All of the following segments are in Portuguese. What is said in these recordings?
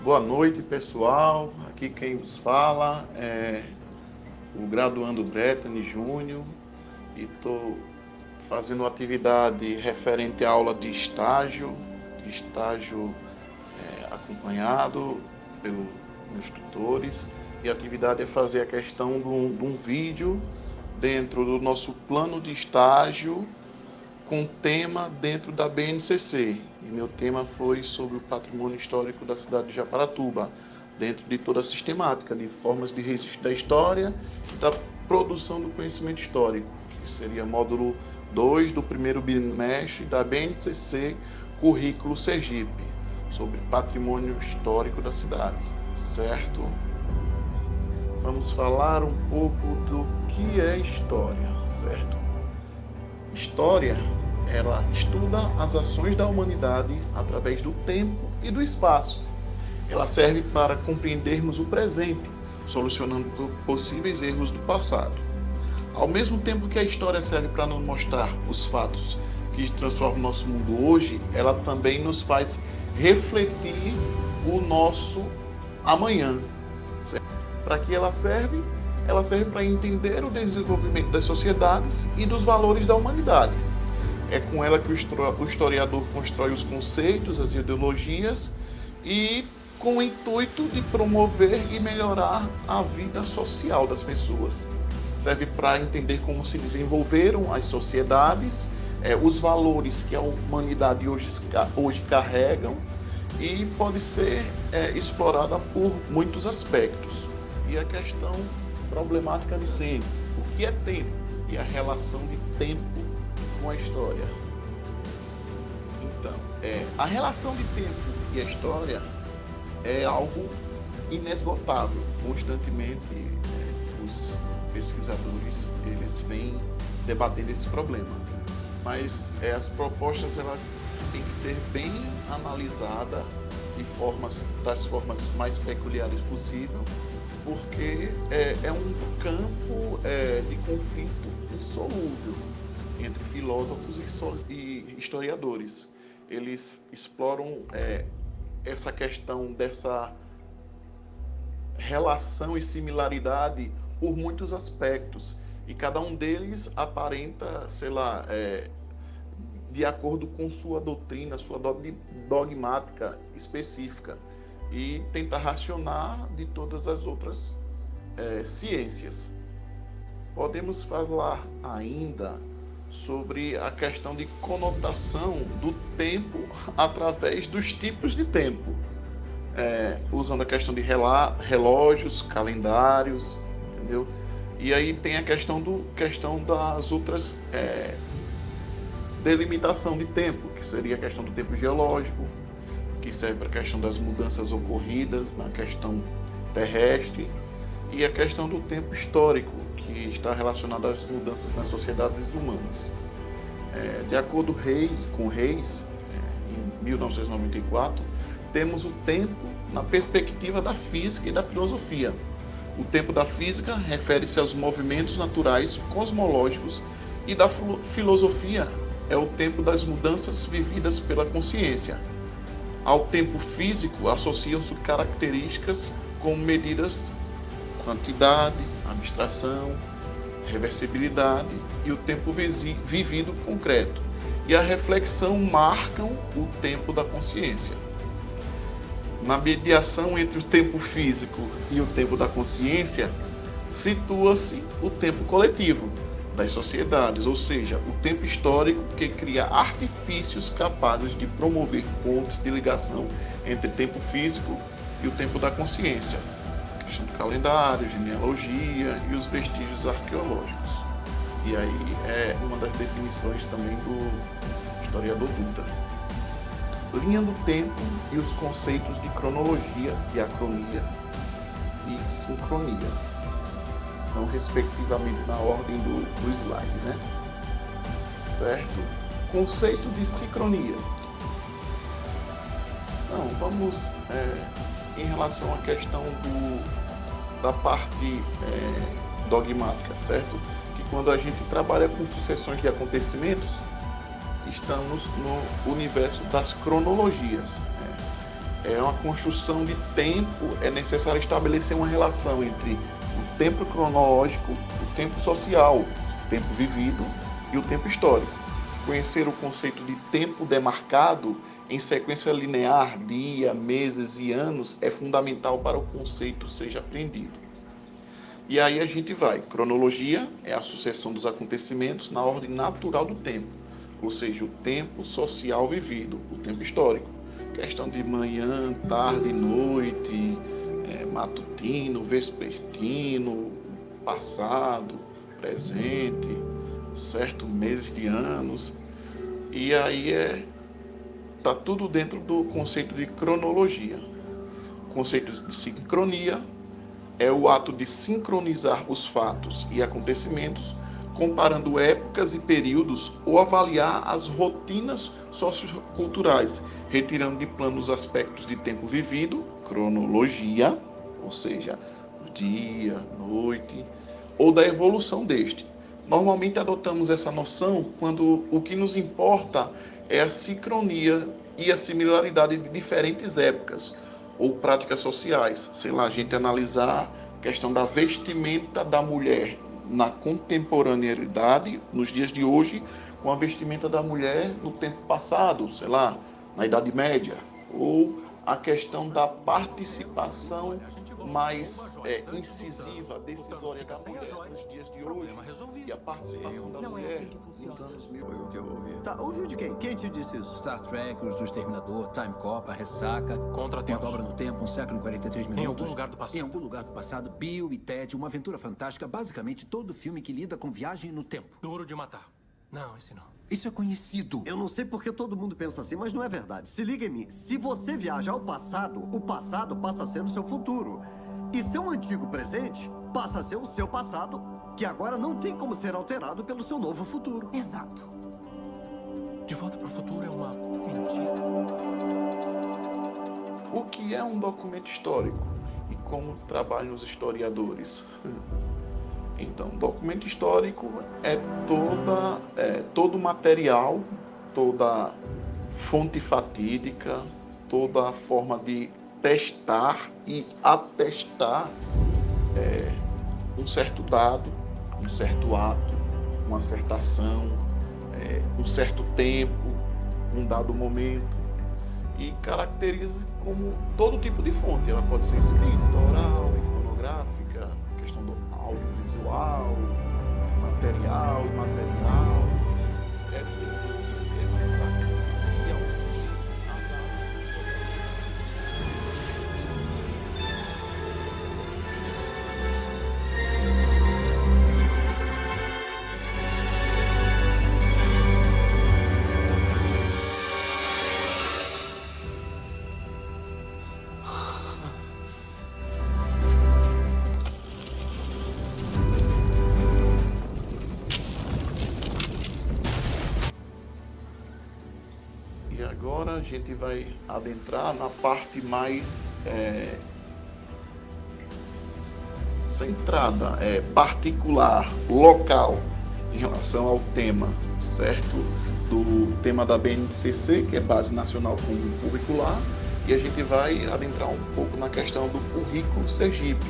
Boa noite, pessoal. Aqui quem nos fala é o graduando Bretany Júnior e estou fazendo uma atividade referente à aula de estágio acompanhado pelos meus tutores. E a atividade é fazer a questão de um vídeo dentro do nosso plano de estágio com tema dentro da BNCC. E meu tema foi sobre o patrimônio histórico da cidade de Japaratuba, dentro de toda a sistemática de formas de registro da história e da produção do conhecimento histórico, que seria módulo 2 do primeiro bimestre da BNCC, currículo Sergipe, sobre patrimônio histórico da cidade, certo? Vamos falar um pouco do que é história, certo? História, ela estuda as ações da humanidade através do tempo e do espaço. Ela serve para compreendermos o presente, solucionando possíveis erros do passado. Ao mesmo tempo que a história serve para nos mostrar os fatos que transformam o nosso mundo hoje, ela também nos faz refletir o nosso amanhã. Para que ela serve? Ela serve para entender o desenvolvimento das sociedades e dos valores da humanidade. É com ela que o historiador constrói os conceitos, as ideologias e com o intuito de promover e melhorar a vida social das pessoas. Serve para entender como se desenvolveram as sociedades, os valores que a humanidade hoje carregam e pode ser explorada por muitos aspectos. E a questão problemática de sempre, o que é tempo e a relação de tempo com a história. Então, a relação de tempo e a história é algo inesgotável. Constantemente, os pesquisadores eles vêm debatendo esse problema. Mas as propostas elas têm que ser bem analisadas das formas mais peculiares possível, porque é um campo de conflito insolúvel entre filósofos e historiadores. Eles exploram essa questão dessa relação e similaridade por muitos aspectos, e cada um deles aparenta, de acordo com sua doutrina, sua dogmática específica, e tentar racionar de todas as outras ciências. Podemos falar ainda sobre a questão de conotação do tempo através dos tipos de tempo, usando a questão de relógios, calendários, entendeu? E aí tem a questão das outras delimitação de tempo, que seria a questão do tempo geológico, que serve para a questão das mudanças ocorridas na questão terrestre, e a questão do tempo histórico, que está relacionado às mudanças nas sociedades humanas. De acordo com Reis, em 1994, temos o tempo na perspectiva da física e da filosofia. O tempo da física refere-se aos movimentos naturais cosmológicos, e da filosofia é o tempo das mudanças vividas pela consciência. Ao tempo físico associam-se características como medidas, quantidade, abstração, reversibilidade e o tempo vivido concreto. E a reflexão marcam o tempo da consciência. Na mediação entre o tempo físico e o tempo da consciência, situa-se o tempo coletivo das sociedades, ou seja, o tempo histórico que cria artifícios capazes de promover pontes de ligação entre o tempo físico e o tempo da consciência, a questão do calendário, genealogia e os vestígios arqueológicos. E aí é uma das definições também do historiador Dutra. Linha do tempo e os conceitos de cronologia, diacronia e sincronia. Então, respectivamente na ordem do slide, né? Certo? Conceito de sincronia. Então, vamos em relação à questão da parte dogmática, certo? Que quando a gente trabalha com sucessões de acontecimentos, estamos no universo das cronologias. É uma construção de tempo, é necessário estabelecer uma relação entre o tempo cronológico, o tempo social, o tempo vivido e o tempo histórico. Conhecer o conceito de tempo demarcado em sequência linear, dia, meses e anos, é fundamental para o conceito seja aprendido. E aí a gente vai. Cronologia é a sucessão dos acontecimentos na ordem natural do tempo, ou seja, o tempo social vivido, o tempo histórico. Questão de manhã, tarde, noite, matutino, vespertino, passado, presente, certo? Meses de anos. E aí tá tudo dentro do conceito de cronologia. O conceito de sincronia é o ato de sincronizar os fatos e acontecimentos, comparando épocas e períodos ou avaliar as rotinas socioculturais, retirando de plano os aspectos de tempo vivido, cronologia, ou seja, dia, noite, ou da evolução deste. Normalmente adotamos essa noção quando o que nos importa é a sincronia e a similaridade de diferentes épocas ou práticas sociais. Sei lá, a gente analisar a questão da vestimenta da mulher na contemporaneidade, nos dias de hoje, com a vestimenta da mulher no tempo passado, sei lá, na Idade Média, ou a questão da participação mais incisiva, decisória da mulher nos dias de hoje, e a participação da mulher nos anos 1000. Foi o que eu ouvi. Tá, ouviu de quem? Quem te disse isso? Star Trek, Os do Exterminador, Time Cop, A Ressaca, Contratempos. Uma Dobra no Tempo, Um Século em 43 Minutos. Em algum lugar do passado. Em algum lugar do passado, Bill e Ted, Uma Aventura Fantástica, basicamente todo filme que lida com viagem no tempo. Duro de Matar. Não, esse não. Isso é conhecido. Eu não sei porque todo mundo pensa assim, mas não é verdade. Se liga em mim. Se você viaja ao passado, o passado passa a ser o seu futuro. E seu antigo presente passa a ser o seu passado, que agora não tem como ser alterado pelo seu novo futuro. Exato. De Volta para o Futuro é uma mentira. O que é um documento histórico e como trabalham os historiadores? Então, documento histórico é todo material, toda fonte fatídica, toda forma de testar e atestar um certo dado, um certo ato, uma certa ação, um certo tempo, um dado momento, e caracteriza como todo tipo de fonte. Ela pode ser escrita, oral, iconográfica, questão do audiovisual, material, imaterial, E agora a gente vai adentrar na parte mais centrada, particular, local, em relação ao tema, certo? Do tema da BNCC, que é Base Nacional Comum Curricular, e a gente vai adentrar um pouco na questão do currículo Sergipe,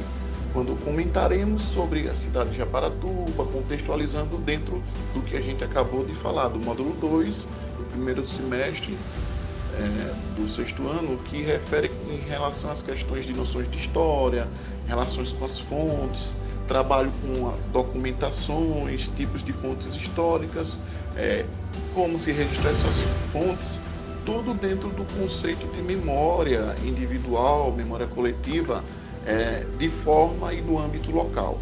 quando comentaremos sobre a cidade de Japaratuba, contextualizando dentro do que a gente acabou de falar, do módulo 2, do primeiro semestre do sexto ano, que refere em relação às questões de noções de história, relações com as fontes, trabalho com documentações, tipos de fontes históricas, como se registrar essas fontes, tudo dentro do conceito de memória individual, memória coletiva, de forma e no âmbito local.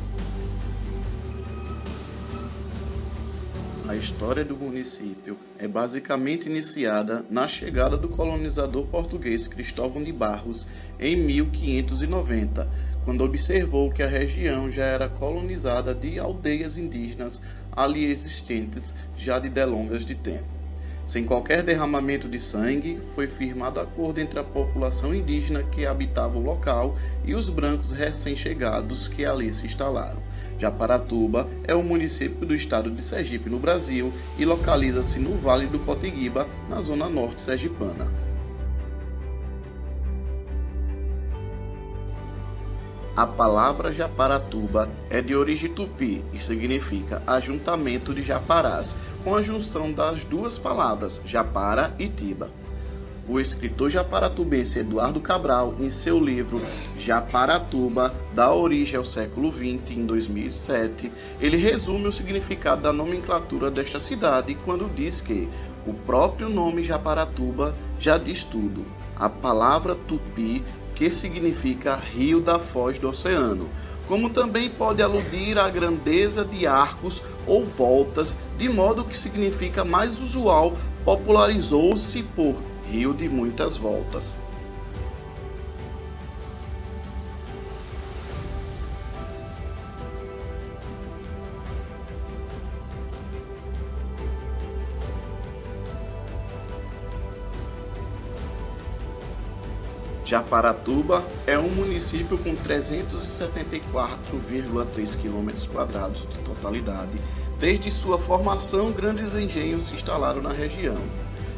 A história do município é basicamente iniciada na chegada do colonizador português Cristóvão de Barros em 1590, quando observou que a região já era colonizada de aldeias indígenas ali existentes já de delongas de tempo. Sem qualquer derramamento de sangue, foi firmado acordo entre a população indígena que habitava o local e os brancos recém-chegados que ali se instalaram. Japaratuba é um município do estado de Sergipe, no Brasil, e localiza-se no Vale do Potiguiba, na zona norte sergipana. A palavra Japaratuba é de origem tupi e significa ajuntamento de japarás, com a junção das duas palavras, japara e tiba. O escritor japaratubense Eduardo Cabral, em seu livro Japaratuba, da origem ao século XX, em 2007, ele resume o significado da nomenclatura desta cidade quando diz que o próprio nome Japaratuba já diz tudo. A palavra tupi, que significa rio da foz do oceano, como também pode aludir à grandeza de arcos ou voltas, de modo que significa mais usual, popularizou-se por rio de muitas voltas. Japaratuba é um município com 374,3 km² de totalidade. Desde sua formação, grandes engenhos se instalaram na região,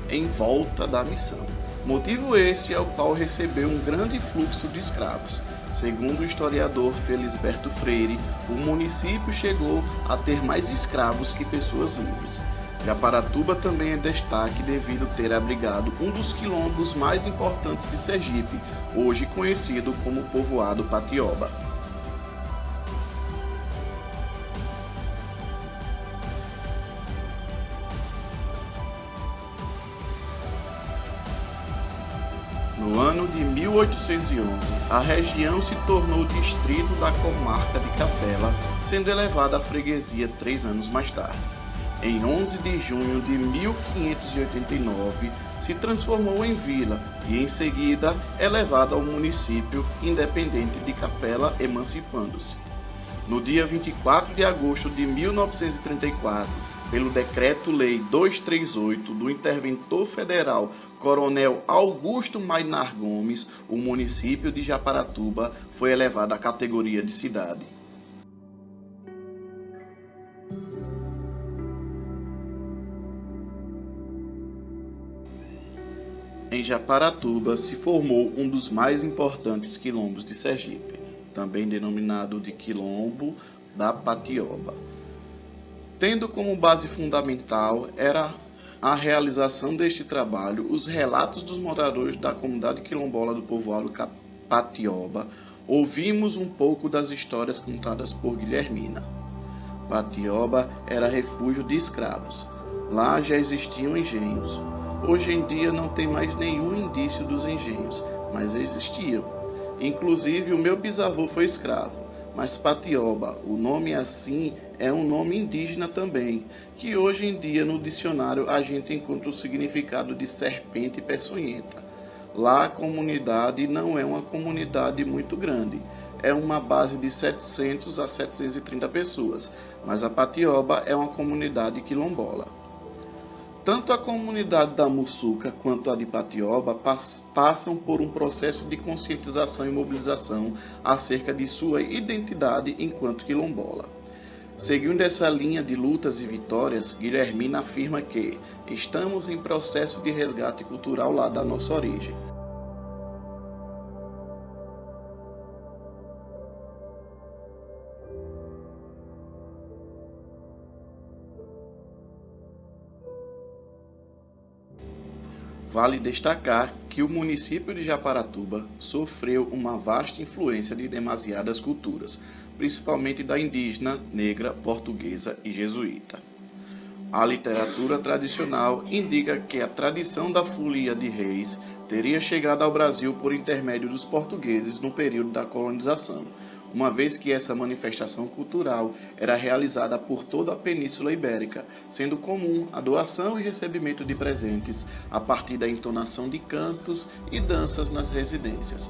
em volta da missão. Motivo esse ao qual recebeu um grande fluxo de escravos. Segundo o historiador Felisberto Freire, o município chegou a ter mais escravos que pessoas livres. Japaratuba também é destaque devido ter abrigado um dos quilombos mais importantes de Sergipe, hoje conhecido como Povoado Patioba. No ano de 1811, a região se tornou distrito da comarca de Capela, sendo elevada à freguesia 3 anos mais tarde. Em 11 de junho de 1589, se transformou em vila e, em seguida, elevada ao município independente de Capela, emancipando-se. No dia 24 de agosto de 1934, pelo Decreto-Lei 238 do interventor federal Coronel Augusto Maynard Gomes, o município de Japaratuba foi elevado à categoria de cidade. Em Japaratuba se formou um dos mais importantes quilombos de Sergipe, também denominado de Quilombo da Patioba. Tendo como base fundamental era a realização deste trabalho, os relatos dos moradores da comunidade quilombola do povoado Patioba, ouvimos um pouco das histórias contadas por Guilhermina. Patioba era refúgio de escravos. Lá já existiam engenhos. Hoje em dia não tem mais nenhum indício dos engenhos, mas existiam. Inclusive o meu bisavô foi escravo, mas Patioba, o nome assim, é um nome indígena também, que hoje em dia no dicionário a gente encontra o significado de serpente peçonhenta. Lá a comunidade não é uma comunidade muito grande, é uma base de 700 a 730 pessoas, mas a Patioba é uma comunidade quilombola. Tanto a comunidade da Muçuca quanto a de Patioba passam por um processo de conscientização e mobilização acerca de sua identidade enquanto quilombola. Seguindo essa linha de lutas e vitórias, Guilhermina afirma que estamos em processo de resgate cultural lá da nossa origem. Vale destacar que o município de Japaratuba sofreu uma vasta influência de demasiadas culturas, principalmente da indígena, negra, portuguesa e jesuíta. A literatura tradicional indica que a tradição da folia de reis teria chegado ao Brasil por intermédio dos portugueses no período da colonização, uma vez que essa manifestação cultural era realizada por toda a Península Ibérica, sendo comum a doação e recebimento de presentes a partir da entonação de cantos e danças nas residências.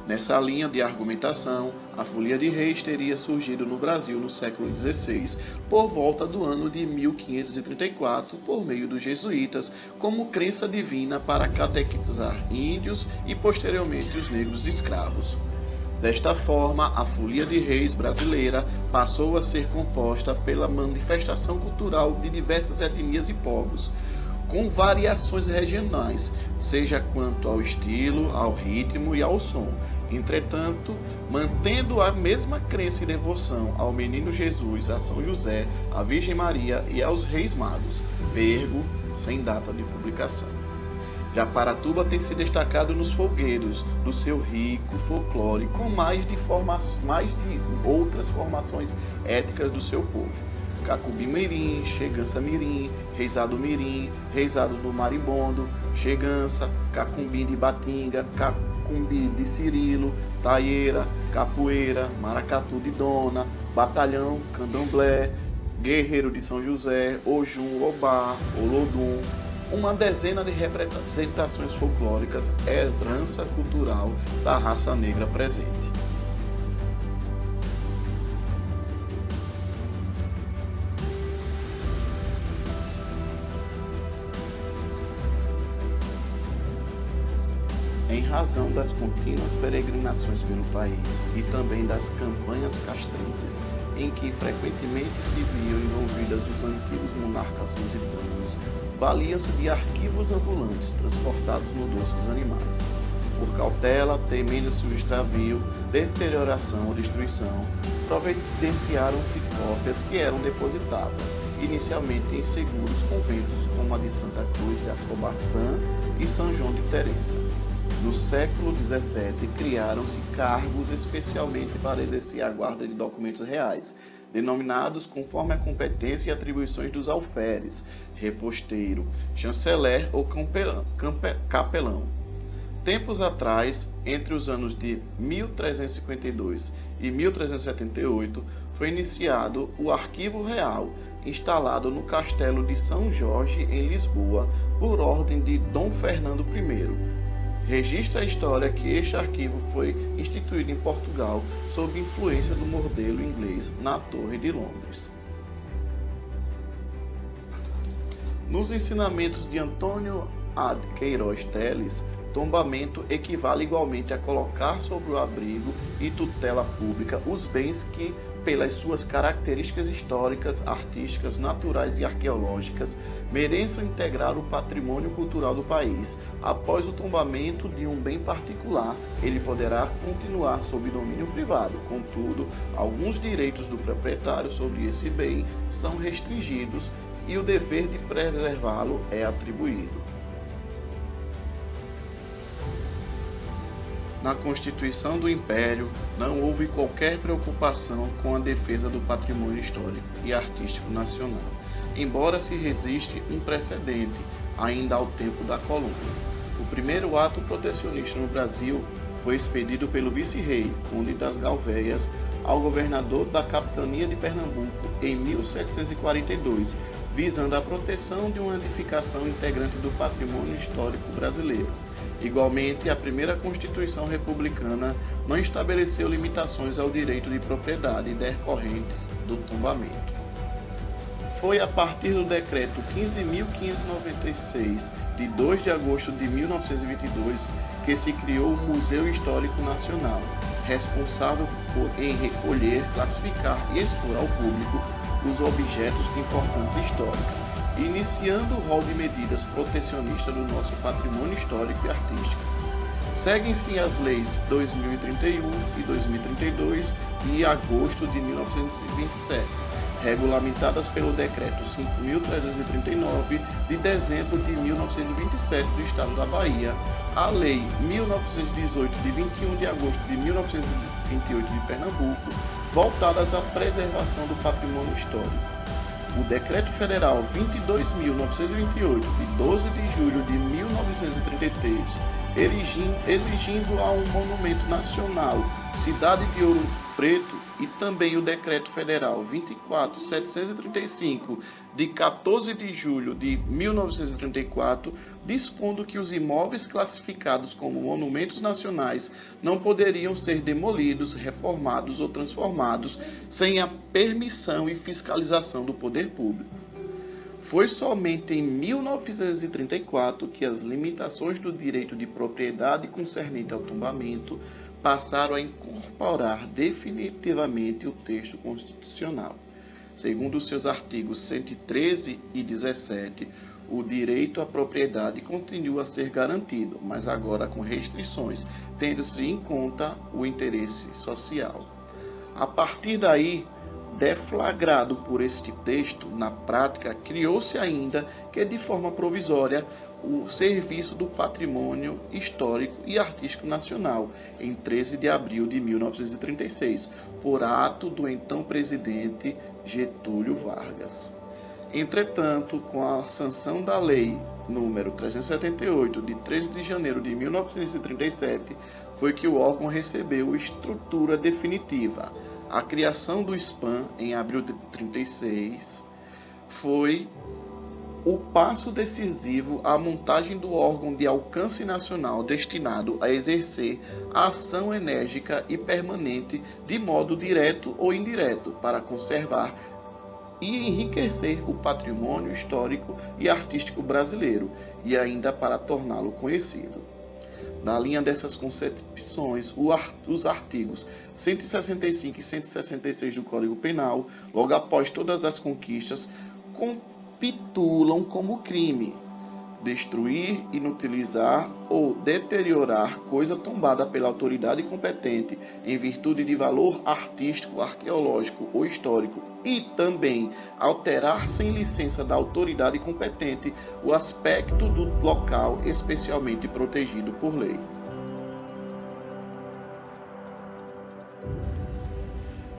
Nessa linha de argumentação, a folia de reis teria surgido no Brasil no século XVI, por volta do ano de 1534, por meio dos jesuítas, como crença divina para catequizar índios e posteriormente os negros escravos. Desta forma, a folia de reis brasileira passou a ser composta pela manifestação cultural de diversas etnias e povos, com variações regionais, seja quanto ao estilo, ao ritmo e ao som, Entretanto, mantendo a mesma crença e devoção ao menino Jesus, a São José, à Virgem Maria e aos Reis Magos, vergo sem data de publicação. Japaratuba tem se destacado nos folguedos do seu rico folclore, com mais de outras formações étnicas do seu povo. Cacubi Mirim, Chegança Mirim, Reisado Mirim, Reisado do Marimbondo, Chegança, Cacumbi de Batinga, Cacumbi de Cirilo, Taieira, Capoeira, Maracatu de Dona, Batalhão, Candomblé, Guerreiro de São José, Ojum, Obá, Olodum. Uma dezena de representações folclóricas é herança cultural da raça negra presente. Em razão das contínuas peregrinações pelo país e também das campanhas castrenses, em que frequentemente se viam envolvidas os antigos monarcas lusitanos, valiam-se de arquivos ambulantes transportados no dorso dos animais. Por cautela, temendo-se o extravio, deterioração ou destruição, providenciaram-se cópias que eram depositadas, inicialmente em seguros conventos como a de Santa Cruz de Afobaçã e São João de Terença. No século XVII, criaram-se cargos especialmente para exercer a guarda de documentos reais, denominados conforme a competência e atribuições dos alferes, reposteiro, chanceler ou capelão. Tempos atrás, entre os anos de 1352 e 1378, foi iniciado o Arquivo Real, instalado no Castelo de São Jorge, em Lisboa, por ordem de Dom Fernando I. Registra a história que este arquivo foi instituído em Portugal sob influência do modelo inglês na Torre de Londres. Nos ensinamentos de Antônio A. Queiroz Teles, tombamento equivale igualmente a colocar sob o abrigo e tutela pública os bens que, pelas suas características históricas, artísticas, naturais e arqueológicas, mereçam integrar o patrimônio cultural do país. Após o tombamento de um bem particular, ele poderá continuar sob domínio privado. Contudo, alguns direitos do proprietário sobre esse bem são restringidos e o dever de preservá-lo é atribuído. Na Constituição do Império, não houve qualquer preocupação com a defesa do patrimônio histórico e artístico nacional, embora se resiste um precedente ainda ao tempo da colônia. O primeiro ato protecionista no Brasil foi expedido pelo vice-rei, Conde das Galvéias, ao governador da capitania de Pernambuco em 1742, visando a proteção de uma edificação integrante do patrimônio histórico brasileiro. Igualmente, a primeira Constituição republicana não estabeleceu limitações ao direito de propriedade decorrentes do tombamento. Foi a partir do Decreto 15.596, de 2 de agosto de 1922, que se criou o Museu Histórico Nacional, responsável em recolher, classificar e expor ao público os objetos de importância histórica, iniciando o rol de medidas protecionistas do nosso patrimônio histórico e artístico. Seguem-se as leis 2031 e 2032 de agosto de 1927, regulamentadas pelo Decreto 5.339 de dezembro de 1927 do Estado da Bahia, a Lei 1918 de 21 de agosto de 1928 de Pernambuco, voltadas à preservação do patrimônio histórico. O Decreto Federal 22.928, de 12 de julho de 1933, exigindo a um monumento nacional, Cidade de Ouro Preto, e também o Decreto Federal 24.735, de 14 de julho de 1934, dispondo que os imóveis classificados como monumentos nacionais não poderiam ser demolidos, reformados ou transformados sem a permissão e fiscalização do poder público. Foi somente em 1934 que as limitações do direito de propriedade concernente ao tombamento passaram a incorporar definitivamente o texto constitucional. Segundo seus artigos 113 e 17, o direito à propriedade continua a ser garantido, mas agora com restrições, tendo-se em conta o interesse social. A partir daí, deflagrado por este texto, na prática, criou-se ainda que, de forma provisória, o Serviço do Patrimônio Histórico e Artístico Nacional, em 13 de abril de 1936, por ato do então presidente Getúlio Vargas. Entretanto, com a sanção da Lei número 378, de 13 de janeiro de 1937, foi que o órgão recebeu estrutura definitiva. A criação do SPAM, em abril de 1936, foi o passo decisivo à montagem do órgão de alcance nacional destinado a exercer a ação enérgica e permanente de modo direto ou indireto para conservar e enriquecer o patrimônio histórico e artístico brasileiro e ainda para torná-lo conhecido. Na linha dessas concepções, os artigos 165 e 166 do Código Penal, logo após todas as conquistas, capitulam como crime destruir, inutilizar ou deteriorar coisa tombada pela autoridade competente em virtude de valor artístico, arqueológico ou histórico e também alterar sem licença da autoridade competente o aspecto do local especialmente protegido por lei.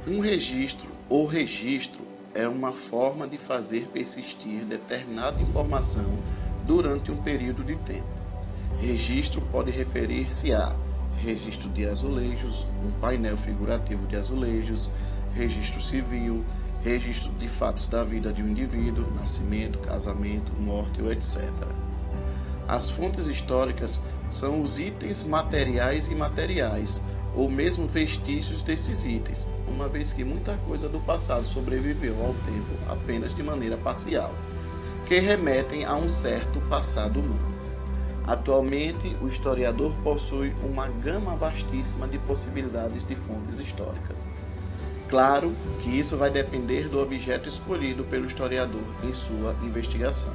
Um registro ou registro é uma forma de fazer persistir determinada informação durante um período de tempo. Registro pode referir-se a registro de azulejos, um painel figurativo de azulejos, registro civil, registro de fatos da vida de um indivíduo, nascimento, casamento, morte ou etc. As fontes históricas são os itens materiais e imateriais, ou mesmo vestígios desses itens, uma vez que muita coisa do passado sobreviveu ao tempo apenas de maneira parcial, que remetem a um certo passado humano. Atualmente, o historiador possui uma gama vastíssima de possibilidades de fontes históricas. Claro que isso vai depender do objeto escolhido pelo historiador em sua investigação.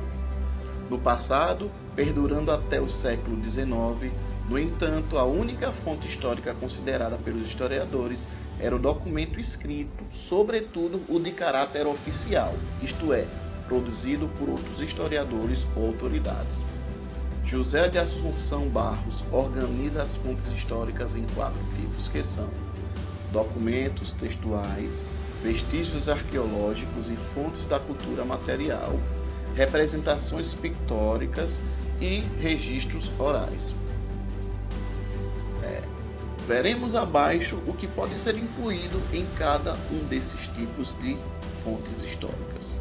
No passado, perdurando até o século XIX, no entanto, a única fonte histórica considerada pelos historiadores era o documento escrito, sobretudo o de caráter oficial, isto é, produzido por outros historiadores ou autoridades. José de Assunção Barros organiza as fontes históricas em 4 tipos, que são documentos textuais, vestígios arqueológicos e fontes da cultura material, representações pictóricas e registros orais. Veremos abaixo o que pode ser incluído em cada um desses tipos de fontes históricas.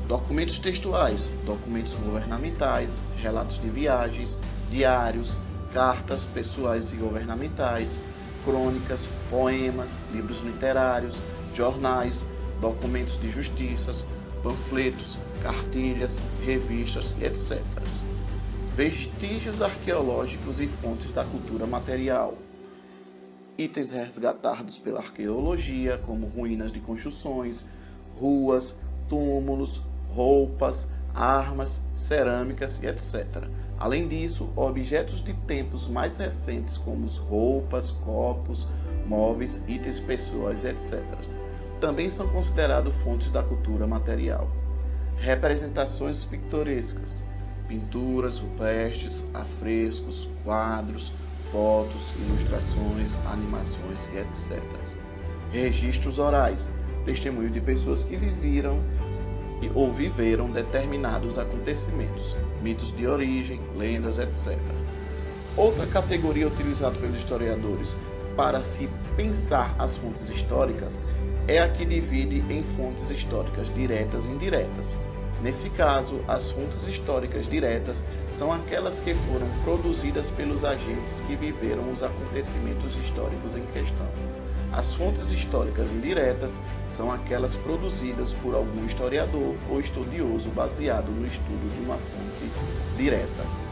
Documentos textuais, documentos governamentais, relatos de viagens, diários, cartas pessoais e governamentais, crônicas, poemas, livros literários, jornais, documentos de justiças, panfletos, cartilhas, revistas, etc. Vestígios arqueológicos e fontes da cultura material. Itens resgatados pela arqueologia, como ruínas de construções, ruas, túmulos, roupas, armas, cerâmicas e etc. Além disso, objetos de tempos mais recentes, como roupas, copos, móveis, itens pessoais, etc. Também são considerados fontes da cultura material. Representações pitorescas, pinturas, rupestres, afrescos, quadros, fotos, ilustrações, animações e etc. Registros orais, testemunho de pessoas que viveram ou viveram determinados acontecimentos, mitos de origem, lendas, etc. Outra categoria utilizada pelos historiadores para se pensar as fontes históricas é a que divide em fontes históricas diretas e indiretas. Nesse caso, as fontes históricas diretas são aquelas que foram produzidas pelos agentes que viveram os acontecimentos históricos em questão. As fontes históricas indiretas são aquelas produzidas por algum historiador ou estudioso baseado no estudo de uma fonte direta.